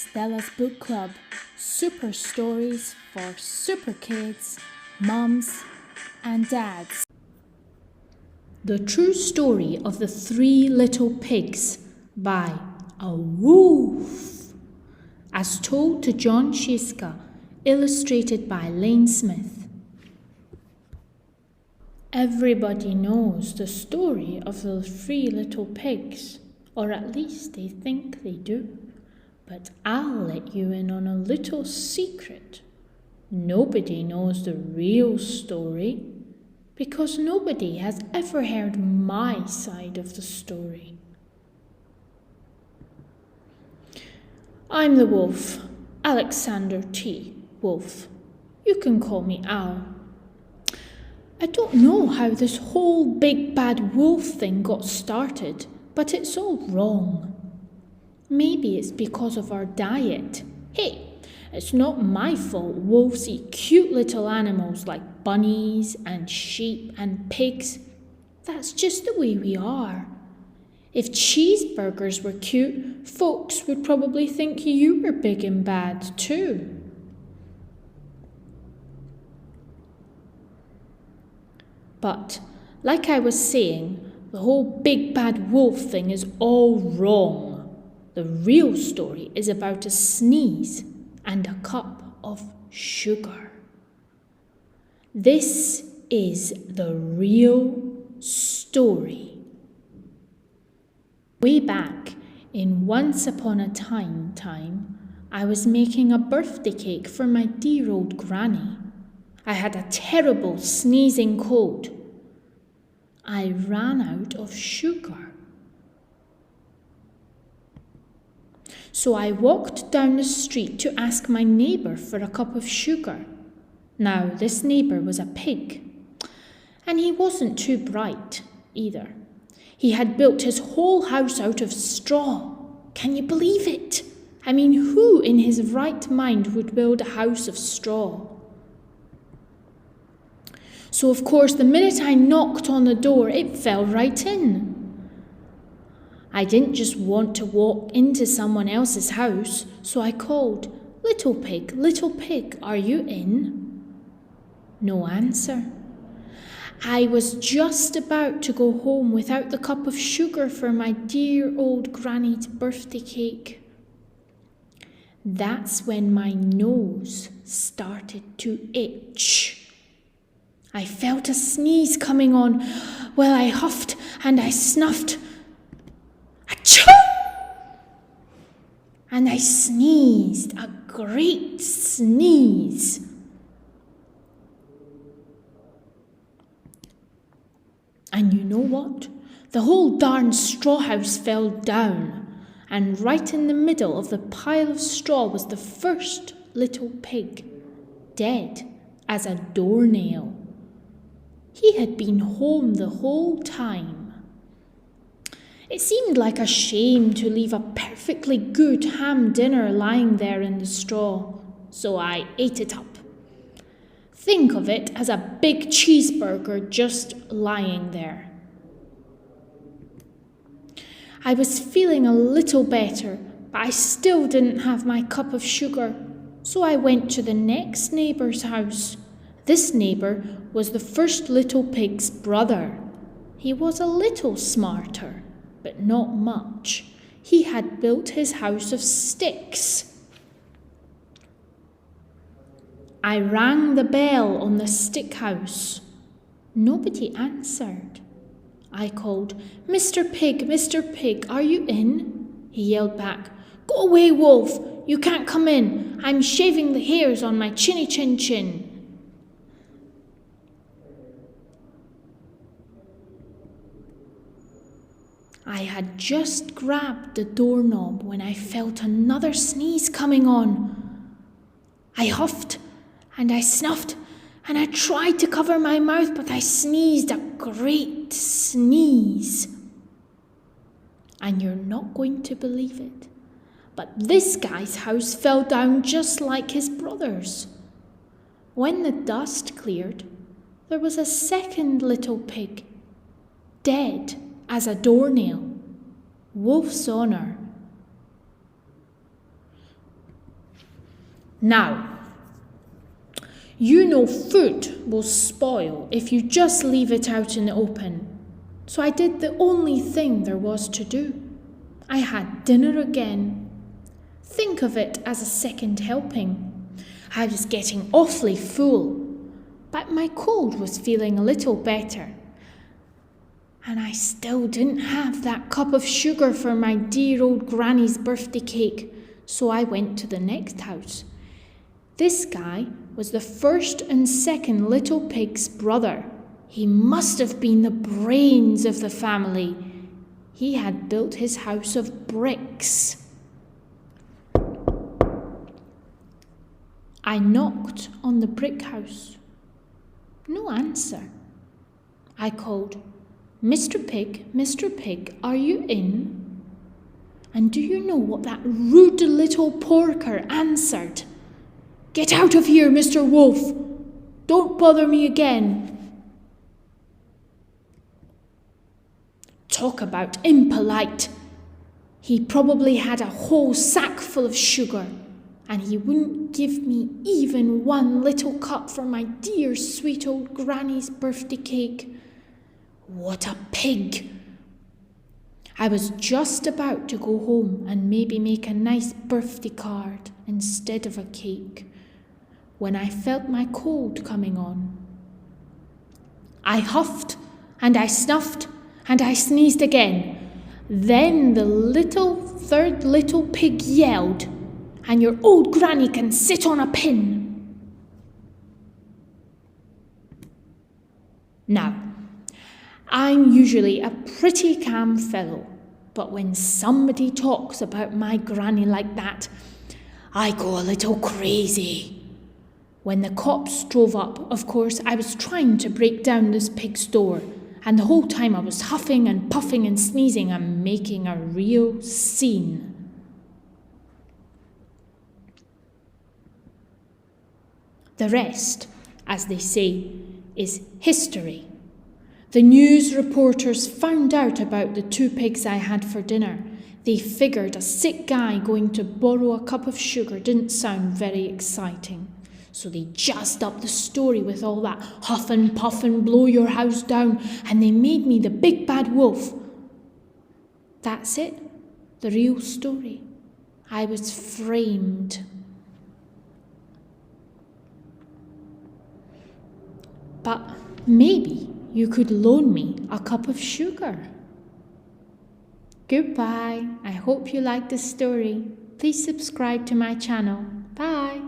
Stella's Book Club. Super stories for super kids, mums and dads. The True Story of the Three Little Pigs by a Wolf. As told to Jon Scieszka, illustrated by Lane Smith. Everybody knows the story of the three little pigs, or at least they think they do. But I'll let you in on a little secret. Nobody knows the real story, because nobody has ever heard my side of the story. I'm the wolf, Alexander T. Wolf. You can call me Al. I don't know how this whole big bad wolf thing got started, but it's all wrong. Maybe it's because of our diet. Hey, it's not my fault wolves eat cute little animals like bunnies and sheep and pigs. That's just the way we are. If cheeseburgers were cute, folks would probably think you were big and bad too. But, like I was saying, the whole big bad wolf thing is all wrong. The real story is about a sneeze and a cup of sugar. This is the real story. Way back in Once Upon a Time, I was making a birthday cake for my dear old granny. I had a terrible sneezing cold. I ran out of sugar. So I walked down the street to ask my neighbour for a cup of sugar. Now, this neighbour was a pig, and he wasn't too bright either. He had built his whole house out of straw. Can you believe it? I mean, who in his right mind would build a house of straw? So, of course, the minute I knocked on the door, it fell right in. I didn't just want to walk into someone else's house, so I called, little pig, are you in?" No answer. I was just about to go home without the cup of sugar for my dear old granny's birthday cake. That's when my nose started to itch. I felt a sneeze coming on. Well, I huffed and I snuffed. Achoo! And I sneezed, a great sneeze. And you know what? The whole darn straw house fell down, and right in the middle of the pile of straw was the first little pig, dead as a doornail. He had been home the whole time. It seemed like a shame to leave a perfectly good ham dinner lying there in the straw, so I ate it up. Think of it as a big cheeseburger just lying there. I was feeling a little better, but I still didn't have my cup of sugar, so I went to the next neighbour's house. This neighbour was the first little pig's brother. He was a little smarter, but not much. He had built his house of sticks. I rang the bell on the stick house. Nobody answered. I called, Mr. Pig, are you in?" He yelled back, "Go away, wolf! You can't come in. I'm shaving the hairs on my chinny chin chin." I had just grabbed the doorknob when I felt another sneeze coming on. I huffed and I snuffed and I tried to cover my mouth, but I sneezed a great sneeze. And you're not going to believe it, but this guy's house fell down just like his brother's. When the dust cleared, there was a second little pig, dead as a doornail. Wolf's honour. Now, you know food will spoil if you just leave it out in the open. So I did the only thing there was to do. I had dinner again. Think of it as a second helping. I was getting awfully full, but my cold was feeling a little better. And I still didn't have that cup of sugar for my dear old granny's birthday cake, so I went to the next house. This guy was the first and second little pig's brother. He must have been the brains of the family. He had built his house of bricks. I knocked on the brick house. No answer. I called, Mr. Pig, are you in? And do you know what that rude little porker answered? Get out of here, Mr. Wolf! Don't bother me again! Talk about impolite! He probably had a whole sack full of sugar, and he wouldn't give me even one little cup for my dear sweet old granny's birthday cake. What a pig! I was just about to go home and maybe make a nice birthday card instead of a cake when I felt my cold coming on. I huffed and I snuffed and I sneezed again. Then the third little pig yelled, and your old granny can sit on a pin. Now, I'm usually a pretty calm fellow, but when somebody talks about my granny like that, I go a little crazy. When the cops drove up, of course, I was trying to break down this pig's door, and the whole time I was huffing and puffing and sneezing and making a real scene. The rest, as they say, is history. The news reporters found out about the 2 pigs I had for dinner. They figured a sick guy going to borrow a cup of sugar didn't sound very exciting. So they jazzed up the story with all that huff and puff and blow your house down, and they made me the big bad wolf. That's it, the real story. I was framed. But maybe you could loan me a cup of sugar. Goodbye. I hope you liked this story. Please subscribe to my channel. Bye.